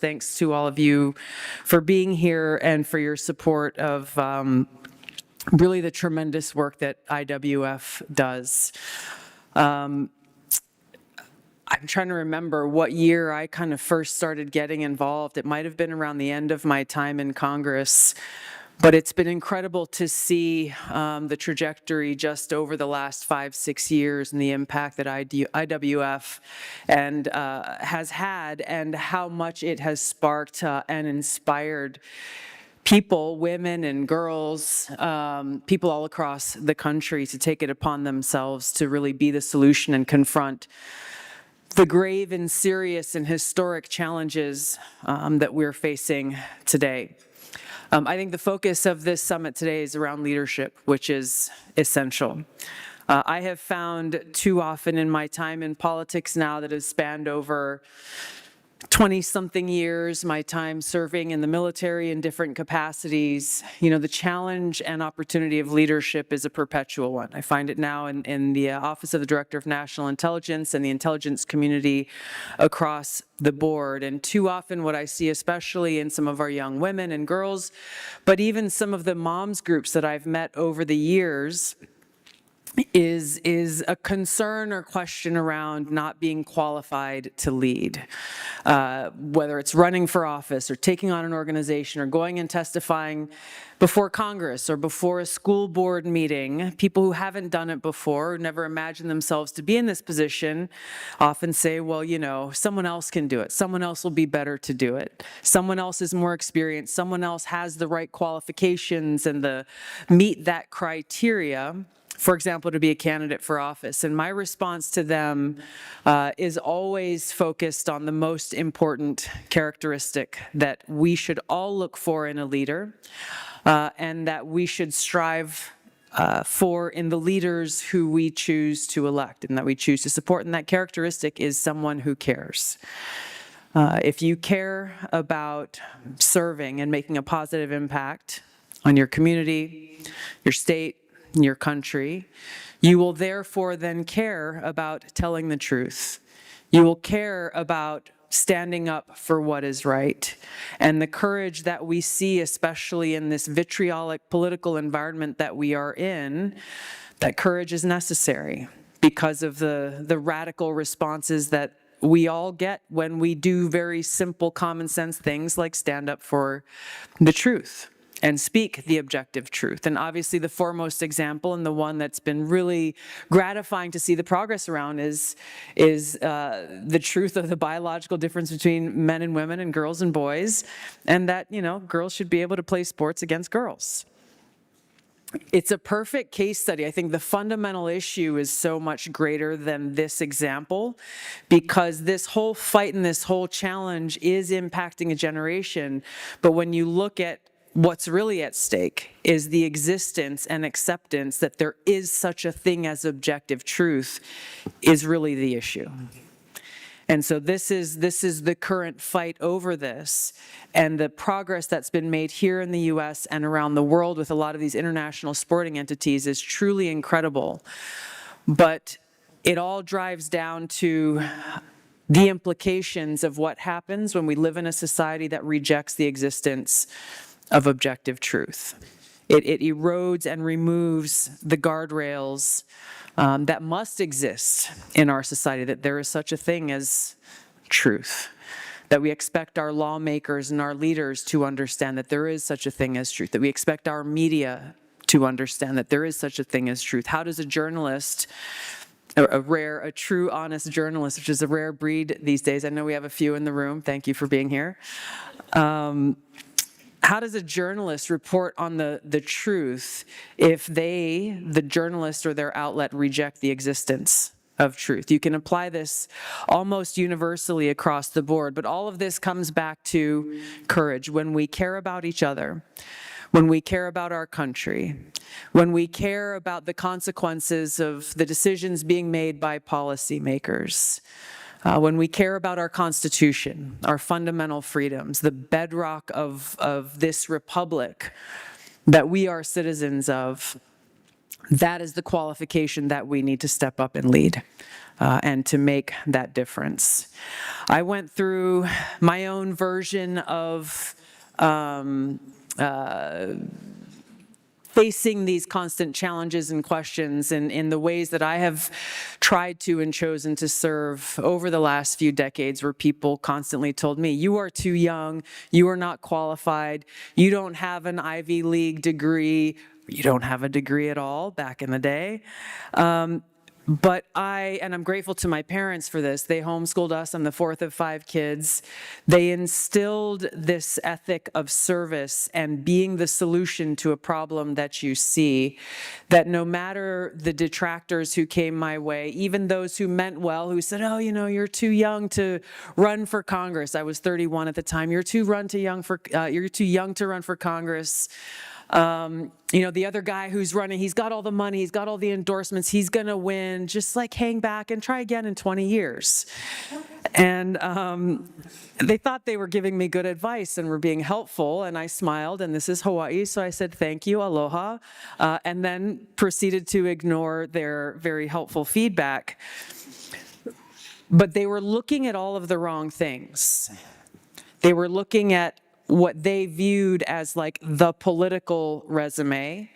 Thanks to all of you for being here and for your support of really the tremendous work that IWF does. I'm trying to remember what year I kind of first started getting involved. It might have been around the end of my time in Congress, but it's been incredible to see the trajectory just over the last 5-6 years and the impact that IWF has had, and how much it has sparked and inspired people, women and girls, people all across the country to take it upon themselves to really be the solution and confront the grave and serious and historic challenges that we're facing today. I think the focus of this summit today is around leadership, which is essential. I have found too often in my time in politics now that has spanned over 20-something years, my time serving in the military in different capacities, the challenge and opportunity of leadership is a perpetual one. I find it now in the Office of the Director of National Intelligence and the intelligence community across the board. And too often what I see, especially in some of our young women and girls, but even some of the moms groups that I've met over the years, is a concern or question around not being qualified to lead. Whether it's running for office or taking on an organization or going and testifying before Congress or before a school board meeting, people who haven't done it before, never imagined themselves to be in this position, often say, well, someone else can do it. Someone else will be better to do it. Someone else is more experienced. Someone else has the right qualifications and meet that criteria, for example, to be a candidate for office. And my response to them is always focused on the most important characteristic that we should all look for in a leader, and that we should strive for in the leaders who we choose to elect and that we choose to support. And that characteristic is someone who cares. If you care about serving and making a positive impact on your community, your state, your country, you will therefore then care about telling the truth. You will care about standing up for what is right. And the courage that we see, especially in this vitriolic political environment that we are in, that courage is necessary because of the radical responses that we all get when we do very simple common sense things like stand up for the truth and speak the objective truth. And obviously the foremost example, and the one that's been really gratifying to see the progress around, is the truth of the biological difference between men and women and girls and boys, and that, girls should be able to play sports against girls. It's a perfect case study. I think the fundamental issue is so much greater than this example, because this whole fight and this whole challenge is impacting a generation. But when you look at what's really at stake is the existence and acceptance that there is such a thing as objective truth is really the issue. And so this is the current fight over this, and the progress that's been made here in the US and around the world with a lot of these international sporting entities is truly incredible. But it all drives down to the implications of what happens when we live in a society that rejects the existence of objective truth. It erodes and removes the guardrails that must exist in our society, that there is such a thing as truth, that we expect our lawmakers and our leaders to understand that there is such a thing as truth, that we expect our media to understand that there is such a thing as truth. How does a journalist, a true, honest journalist, which is a rare breed these days, I know we have a few in the room, thank you for being here, how does a journalist report on the truth if they, the journalist or their outlet, reject the existence of truth? You can apply this almost universally across the board, but all of this comes back to courage. When we care about each other, when we care about our country, when we care about the consequences of the decisions being made by policymakers, when we care about our Constitution, our fundamental freedoms, the bedrock of this republic that we are citizens of, that is the qualification that we need to step up and lead. and to make that difference. I went through my own version of facing these constant challenges and questions in the ways that I have tried to and chosen to serve over the last few decades, where people constantly told me, you are too young, you are not qualified, you don't have an Ivy League degree, you don't have a degree at all back in the day. But I'm grateful to my parents for this. They homeschooled us. I'm the fourth of 5 kids. They instilled this ethic of service and being the solution to a problem that you see, that no matter the detractors who came my way, even those who meant well, who said, oh, you're too young to run for Congress. I was 31 at the time. You're too young to run for Congress. The other guy who's running, he's got all the money, he's got all the endorsements, he's going to win. Just hang back and try again in 20 years. And they thought they were giving me good advice and were being helpful, and I smiled, and this is Hawaii, so I said thank you, aloha, and then proceeded to ignore their very helpful feedback. But they were looking at all of the wrong things. They were looking at what they viewed as the political resume,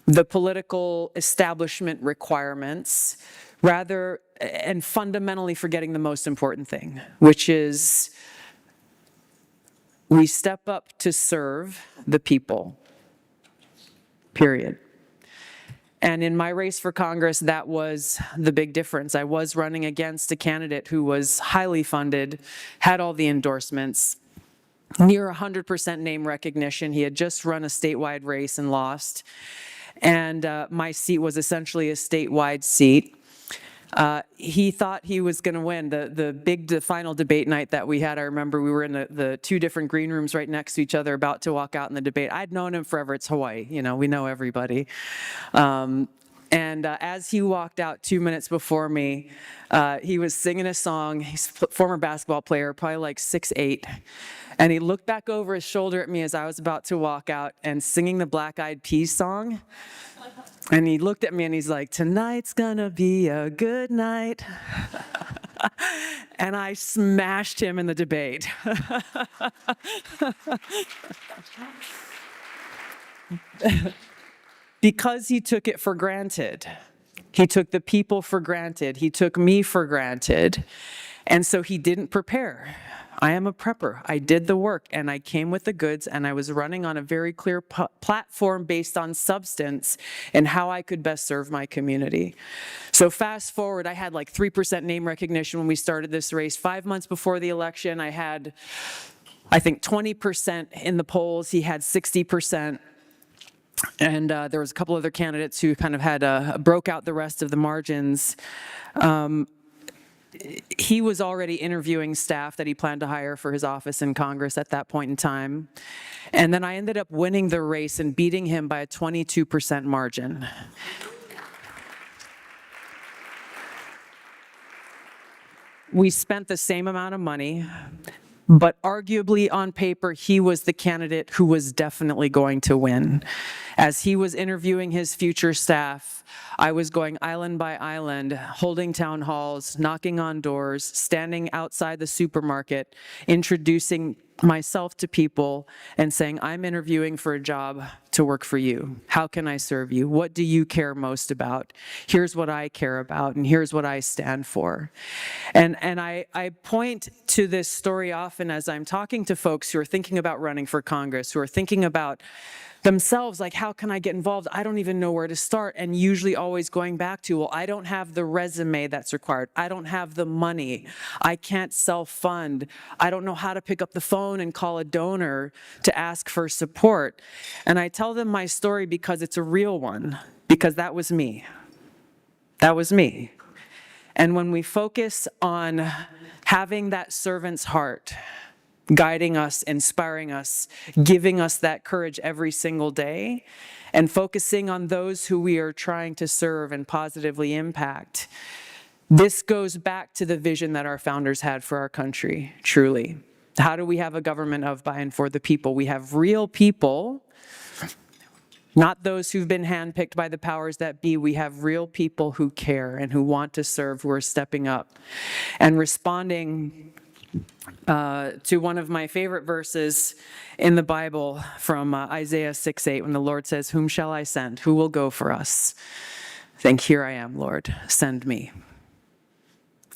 the political establishment requirements, rather, and fundamentally forgetting the most important thing, which is we step up to serve the people, period. And in my race for Congress, that was the big difference. I was running against a candidate who was highly funded, had all the endorsements, near 100% name recognition. He had just run a statewide race and lost. And my seat was essentially a statewide seat. He thought he was going to win. The final debate night that we had, I remember we were in the 2 different green rooms right next to each other, about to walk out in the debate. I'd known him forever. It's Hawaii. We know everybody. And as he walked out 2 minutes before me, he was singing a song. He's a former basketball player, probably 6'8". And he looked back over his shoulder at me as I was about to walk out and singing the Black Eyed Peas song. And he looked at me and he's like, tonight's gonna be a good night. And I smashed him in the debate. Because he took it for granted. He took the people for granted. He took me for granted. And so he didn't prepare. I am a prepper. I did the work, and I came with the goods, and I was running on a very clear platform based on substance and how I could best serve my community. So fast forward, I had 3% name recognition when we started this race. 5 months before the election, I had, I think, 20% in the polls. He had 60%. And there was a couple other candidates who kind of had broke out the rest of the margins. He was already interviewing staff that he planned to hire for his office in Congress at that point in time. And then I ended up winning the race and beating him by a 22% margin. We spent the same amount of money, but arguably on paper, he was the candidate who was definitely going to win. As he was interviewing his future staff, I was going island by island, holding town halls, knocking on doors, standing outside the supermarket, introducing myself to people and saying, I'm interviewing for a job to work for you. How can I serve you? What do you care most about? Here's what I care about, and here's what I stand for. And I point to this story often as I'm talking to folks who are thinking about running for Congress, who are thinking about themselves, how can I get involved? I don't even know where to start. And usually always going back to, well, I don't have the resume that's required. I don't have the money. I can't self-fund. I don't know how to pick up the phone and call a donor to ask for support. And I tell them my story because it's a real one, because that was me. That was me. And when we focus on having that servant's heart, guiding us, inspiring us, giving us that courage every single day, and focusing on those who we are trying to serve and positively impact. This goes back to the vision that our founders had for our country, truly. How do we have a government of, by, and for the people? We have real people not those who've been handpicked by the powers that be. We have real people who care and who want to serve, who are stepping up and responding to one of my favorite verses in the Bible from Isaiah 6:8, when the Lord says, "Whom shall I send? Who will go for us?" Think, "Here I am, Lord, send me."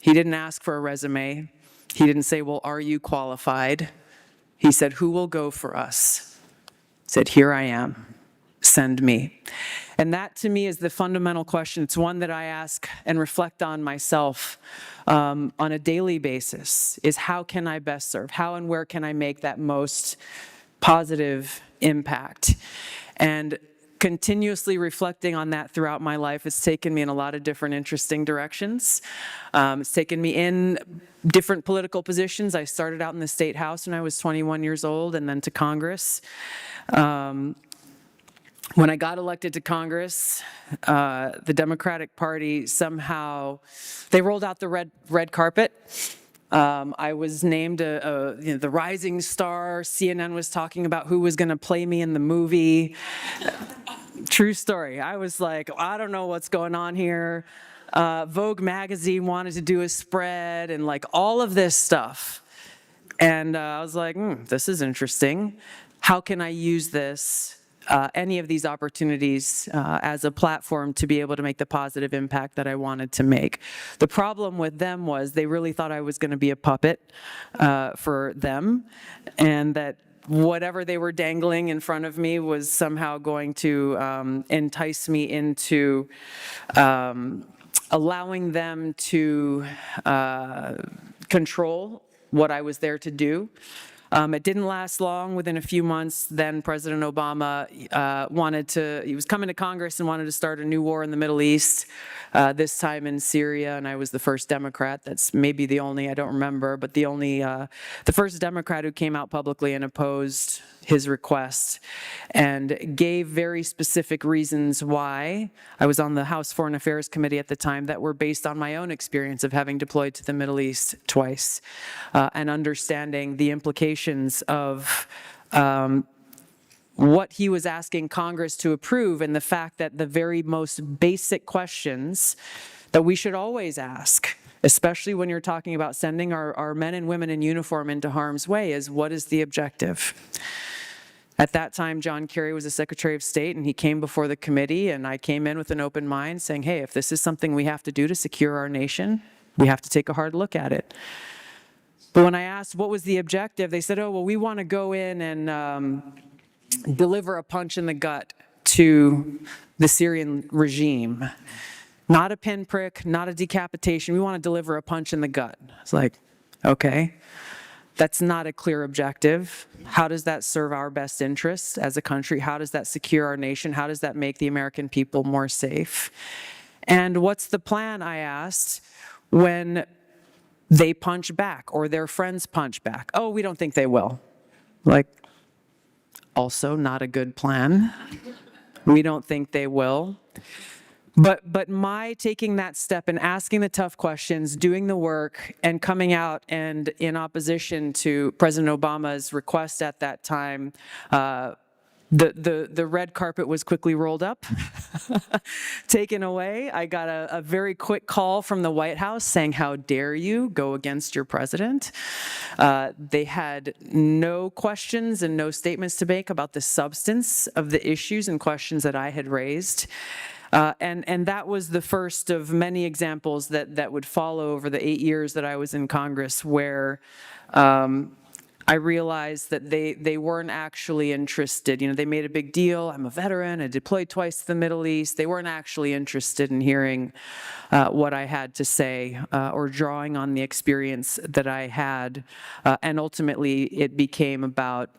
He didn't ask for a resume. He didn't say, "Well, are you qualified?" He said, "Who will go for us?" He said, "Here I am, send me." And that to me is the fundamental question. It's one that I ask and reflect on myself on a daily basis, is how can I best serve? How and where can I make that most positive impact? And continuously reflecting on that throughout my life has taken me in a lot of different interesting directions. It's taken me in different political positions. I started out in the state house when I was 21 years old, and then to Congress. When I got elected to Congress, the Democratic Party somehow, they rolled out the red carpet. I was named the rising star. CNN was talking about who was going to play me in the movie. True story. I was like, I don't know what's going on here. Vogue magazine wanted to do a spread and like all of this stuff. And I was like, this is interesting. How can I use this? Any of these opportunities as a platform to be able to make the positive impact that I wanted to make. The problem with them was they really thought I was going to be a puppet for them, and that whatever they were dangling in front of me was somehow going to entice me into allowing them to control what I was there to do. It didn't last long. Within a few months, then President Obama he was coming to Congress and wanted to start a new war in the Middle East, this time in Syria, and I was the first Democrat, that's maybe the only, I don't remember, but the first Democrat who came out publicly and opposed his request and gave very specific reasons why. I was on the House Foreign Affairs Committee at the time that were based on my own experience of having deployed to the Middle East twice and understanding the implications of what he was asking Congress to approve, and the fact that the very most basic questions that we should always ask, especially when you're talking about sending our men and women in uniform into harm's way, is what is the objective? At that time, John Kerry was the Secretary of State, and he came before the committee, and I came in with an open mind saying, hey, if this is something we have to do to secure our nation, we have to take a hard look at it. But when I asked what was the objective, they said, oh, well, we want to go in and deliver a punch in the gut to the Syrian regime. Not a pinprick, not a decapitation. We want to deliver a punch in the gut. It's like, okay. That's not a clear objective. How does that serve our best interests as a country? How does that secure our nation? How does that make the American people more safe? And what's the plan, I asked, when they punch back or their friends punch back? Oh, we don't think they will. Like, also not a good plan. We don't think they will. But my taking that step and asking the tough questions, doing the work, and coming out and in opposition to President Obama's request at that time, the red carpet was quickly rolled up, taken away. I got a very quick call from the White House saying, how dare you go against your president? They had no questions and no statements to make about the substance of the issues and questions that I had raised. And that was the first of many examples that would follow over the 8 years that I was in Congress, where I realized that they weren't actually interested. You know, they made a big deal. I'm a veteran. I deployed twice to the Middle East. They weren't actually interested in hearing what I had to say or drawing on the experience that I had. And ultimately, it became about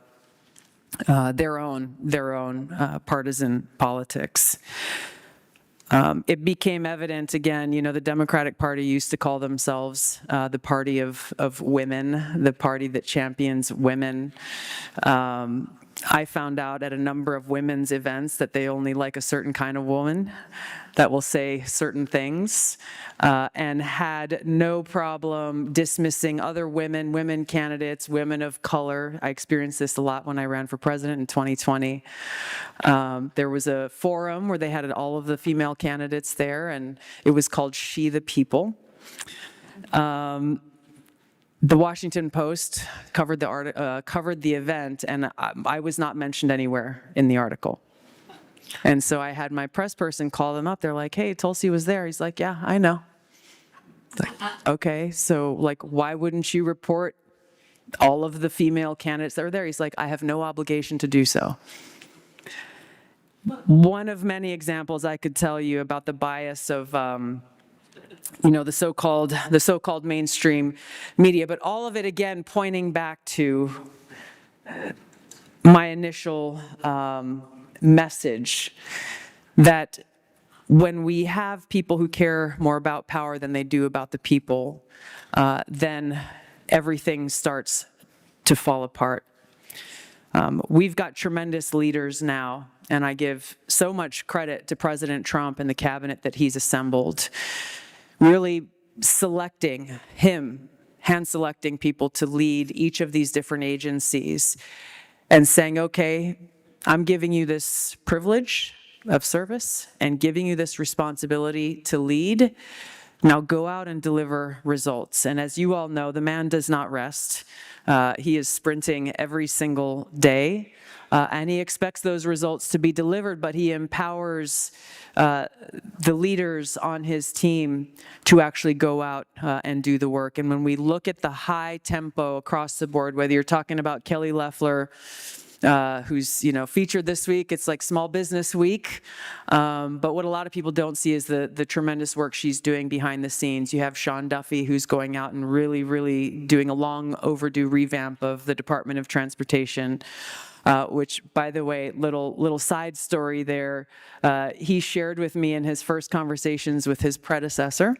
their own partisan politics. It became evident again, you know, the Democratic Party used to call themselves the party of women, the party that champions women. I found out at a number of women's events that they only like a certain kind of woman that will say certain things, and had no problem dismissing other women candidates, women of color. I experienced this a lot when I ran for president in 2020. There was a forum where they had all of the female candidates there, and it was called She the People. The Washington Post covered the event, and I was not mentioned anywhere in the article. And so I had my press person call them up. They're like, "Hey, Tulsi was there." He's like, "Yeah, I know." It's like, okay, so like, why wouldn't you report all of the female candidates that were there? He's like, "I have no obligation to do so." One of many examples I could tell you about the bias of the so-called mainstream media, but all of it again pointing back to my initial message that when we have people who care more about power than they do about the people, then everything starts to fall apart. We've got tremendous leaders now, and I give so much credit to President Trump and the cabinet that he's assembled, really hand-selecting people to lead each of these different agencies and saying, okay, I'm giving you this privilege of service and giving you this responsibility to lead. Now go out and deliver results. And as you all know, the man does not rest. He is sprinting every single day, and he expects those results to be delivered, but he empowers the leaders on his team to actually go out and do the work. And when we look at the high tempo across the board, whether you're talking about Kelly Loeffler, who's featured this week, it's like Small Business Week, but what a lot of people don't see is the tremendous work she's doing behind the scenes. You have Sean Duffy, who's going out and really doing a long overdue revamp of the Department of Transportation. Which, by the way, little side story there, he shared with me in his first conversations with his predecessor,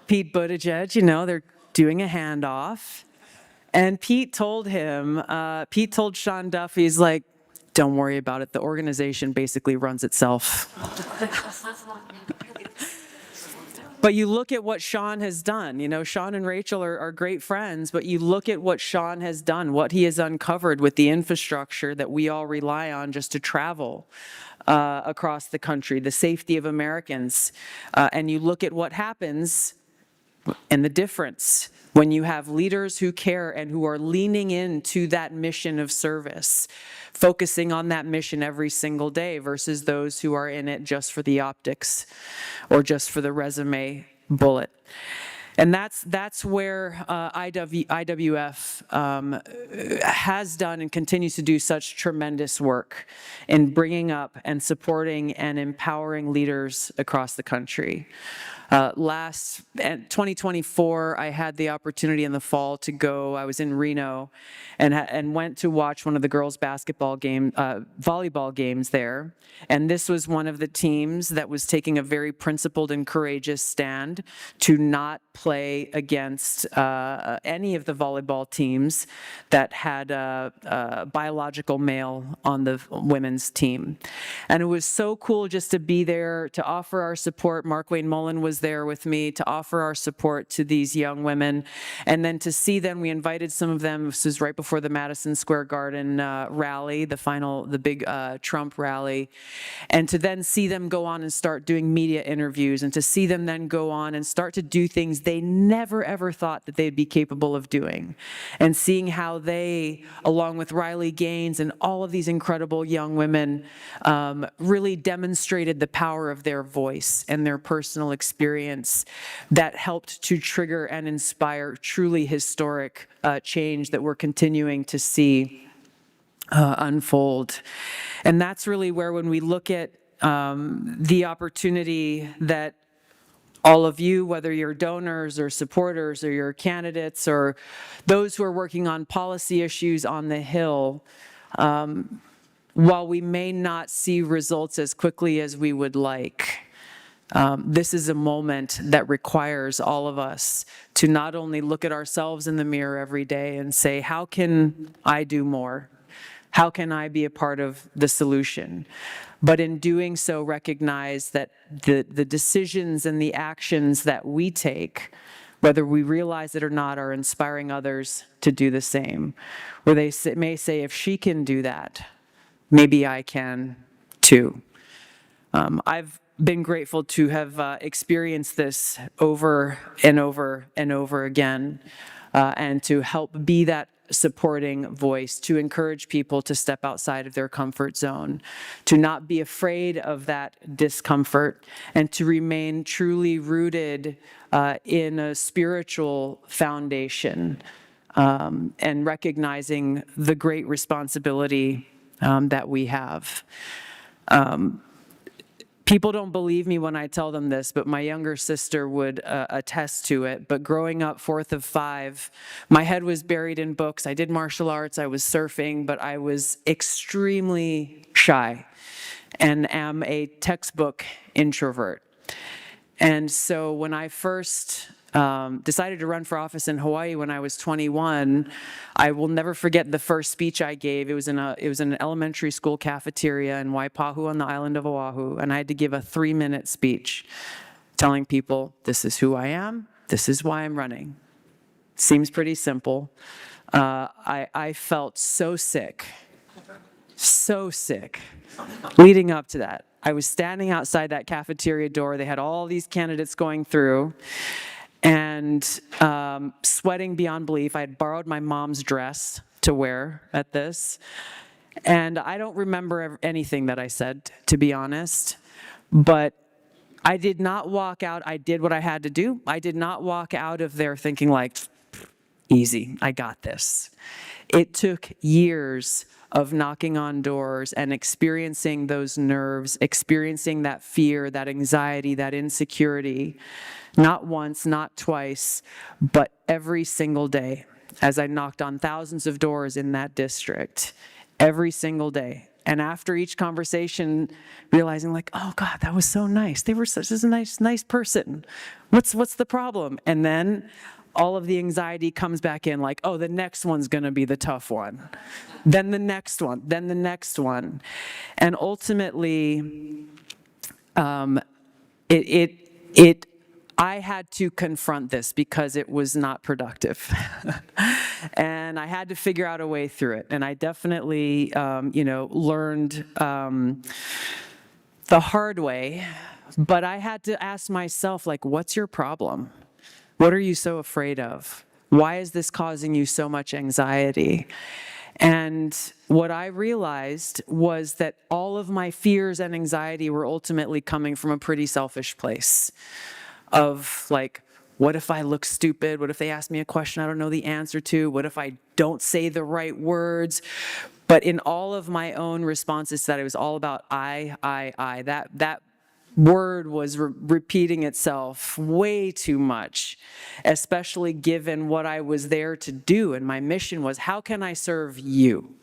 Pete Buttigieg. They're doing a handoff, and Pete told Sean Duffy, he's like, "Don't worry about it. The organization basically runs itself." But you look at what Sean has done. Sean and Rachel are great friends, but you look at what Sean has done, what he has uncovered with the infrastructure that we all rely on just to travel across the country, the safety of Americans. And you look at what happens and the difference when you have leaders who care and who are leaning into that mission of service, focusing on that mission every single day versus those who are in it just for the optics or just for the resume bullet. And that's where IWF has done and continues to do such tremendous work in bringing up and supporting and empowering leaders across the country. Last 2024, I had the opportunity in the fall to go. I was in Reno and went to watch one of the girls' volleyball games there. And this was one of the teams that was taking a very principled and courageous stand to not play against any of the volleyball teams that had a biological male on the women's team. And it was so cool just to be there, to offer our support. Mark Wayne Mullen was there with me to offer our support to these young women. And then to see them, we invited some of them, this was right before the Madison Square Garden rally, the big Trump rally. And to then see them go on and start doing media interviews, and to see them then go on and start to do things they never ever thought that they'd be capable of doing. And seeing how they, along with Riley Gaines and all of these incredible young women, really demonstrated the power of their voice and their personal experience that helped to trigger and inspire truly historic change that we're continuing to see unfold. And that's really where, when we look at the opportunity that all of you, whether you're donors or supporters or your candidates or those who are working on policy issues on the Hill, while we may not see results as quickly as we would like, This is a moment that requires all of us to not only look at ourselves in the mirror every day and say, how can I do more? How can I be a part of the solution? But in doing so, recognize that the decisions and the actions that we take, whether we realize it or not, are inspiring others to do the same. Where they may say, if she can do that, maybe I can too. I've been grateful to have experienced this over and over and over again, and to help be that supporting voice, to encourage people to step outside of their comfort zone, to not be afraid of that discomfort, and to remain truly rooted in a spiritual foundation, and recognizing the great responsibility that we have. People don't believe me when I tell them this, but my younger sister would attest to it. But growing up, fourth of five, my head was buried in books. I did martial arts, I was surfing, but I was extremely shy and am a textbook introvert. And so when I first decided to run for office in Hawaii when I was 21, I will never forget the first speech I gave. It was in an elementary school cafeteria in Waipahu on the island of Oahu, and I had to give a 3-minute speech telling people, this is who I am, this is why I'm running. Seems pretty simple. I felt so sick leading up to that. I was standing outside that cafeteria door. They had all these candidates going through, and sweating beyond belief. I had borrowed my mom's dress to wear at this, and I don't remember anything that I said, to be honest, but I did not walk out. I did what I had to do. I did not walk out of there thinking like, easy, I got this. It took years of knocking on doors and experiencing those nerves, experiencing that fear, that anxiety, that insecurity, not once, not twice, but every single day, as I knocked on thousands of doors in that district, every single day. And after each conversation, realizing like, oh God, that was so nice. They were such a nice person. What's the problem? And then all of the anxiety comes back in like, oh, the next one's gonna be the tough one. Then the next one, then the next one. And ultimately, I had to confront this because it was not productive. And I had to figure out a way through it. And I definitely, learned the hard way, but I had to ask myself, like, what's your problem? What are you so afraid of? Why is this causing you so much anxiety? And what I realized was that all of my fears and anxiety were ultimately coming from a pretty selfish place of like, what if I look stupid? What if they ask me a question I don't know the answer to? What if I don't say the right words? But in all of my own responses to that, it was all about I. That word was repeating itself way too much, especially given what I was there to do. And my mission was, how can I serve you?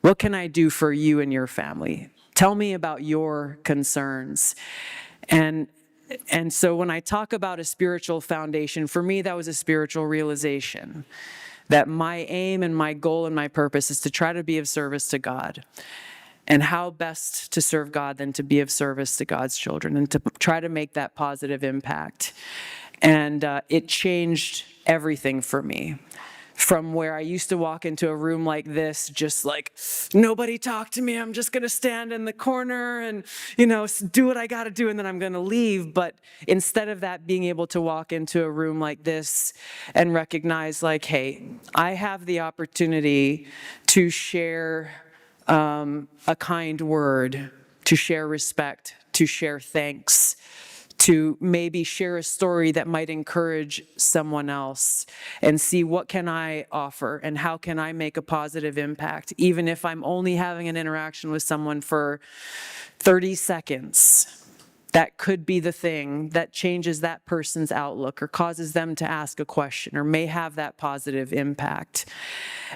What can I do for you and your family? Tell me about your concerns. And so when I talk about a spiritual foundation, for me, that was a spiritual realization that my aim and my goal and my purpose is to try to be of service to God. And how best to serve God than to be of service to God's children and to try to make that positive impact. And it changed everything for me. From where I used to walk into a room like this, just like, nobody talk to me, I'm just gonna stand in the corner and, do what I gotta do and then I'm gonna leave. But instead of that, being able to walk into a room like this and recognize like, hey, I have the opportunity to share a kind word, to share respect, to share thanks, to maybe share a story that might encourage someone else and see what can I offer and how can I make a positive impact, even if I'm only having an interaction with someone for 30 seconds. that could be the thing that changes that person's outlook or causes them to ask a question or may have that positive impact.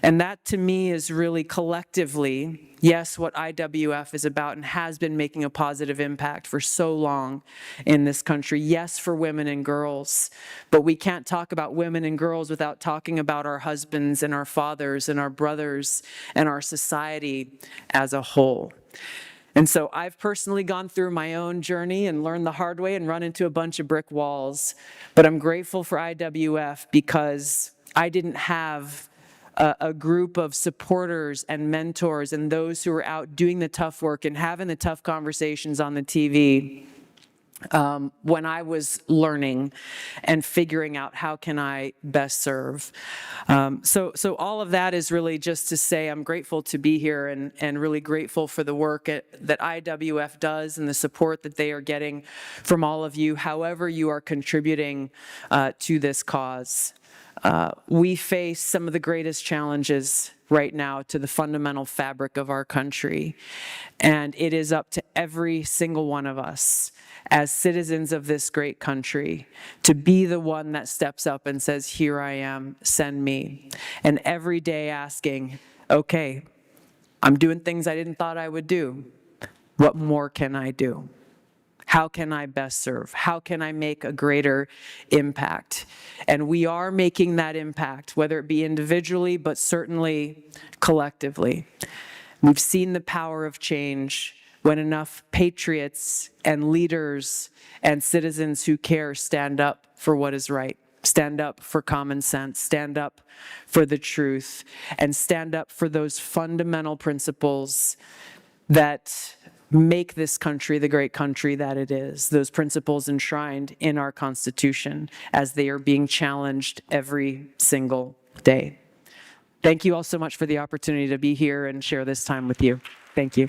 And that to me is really collectively, yes, what IWF is about and has been making a positive impact for so long in this country. Yes, for women and girls, but we can't talk about women and girls without talking about our husbands and our fathers and our brothers and our society as a whole. And so I've personally gone through my own journey and learned the hard way and run into a bunch of brick walls. But I'm grateful for IWF because I didn't have a group of supporters and mentors and those who were out doing the tough work and having the tough conversations on the TV when I was learning and figuring out how can I best serve. So all of that is really just to say I'm grateful to be here and really grateful for the work that IWF does and the support that they are getting from all of you, however you are contributing to this cause. We face some of the greatest challenges right now to the fundamental fabric of our country. And it is up to every single one of us as citizens of this great country to be the one that steps up and says, here I am, send me. And every day asking, okay, I'm doing things I didn't thought I would do. What more can I do? How can I best serve? How can I make a greater impact? And we are making that impact, whether it be individually, but certainly collectively. We've seen the power of change when enough patriots and leaders and citizens who care stand up for what is right, stand up for common sense, stand up for the truth, and stand up for those fundamental principles that make this country the great country that it is, those principles enshrined in our Constitution as they are being challenged every single day. Thank you all so much for the opportunity to be here and share this time with you. Thank you.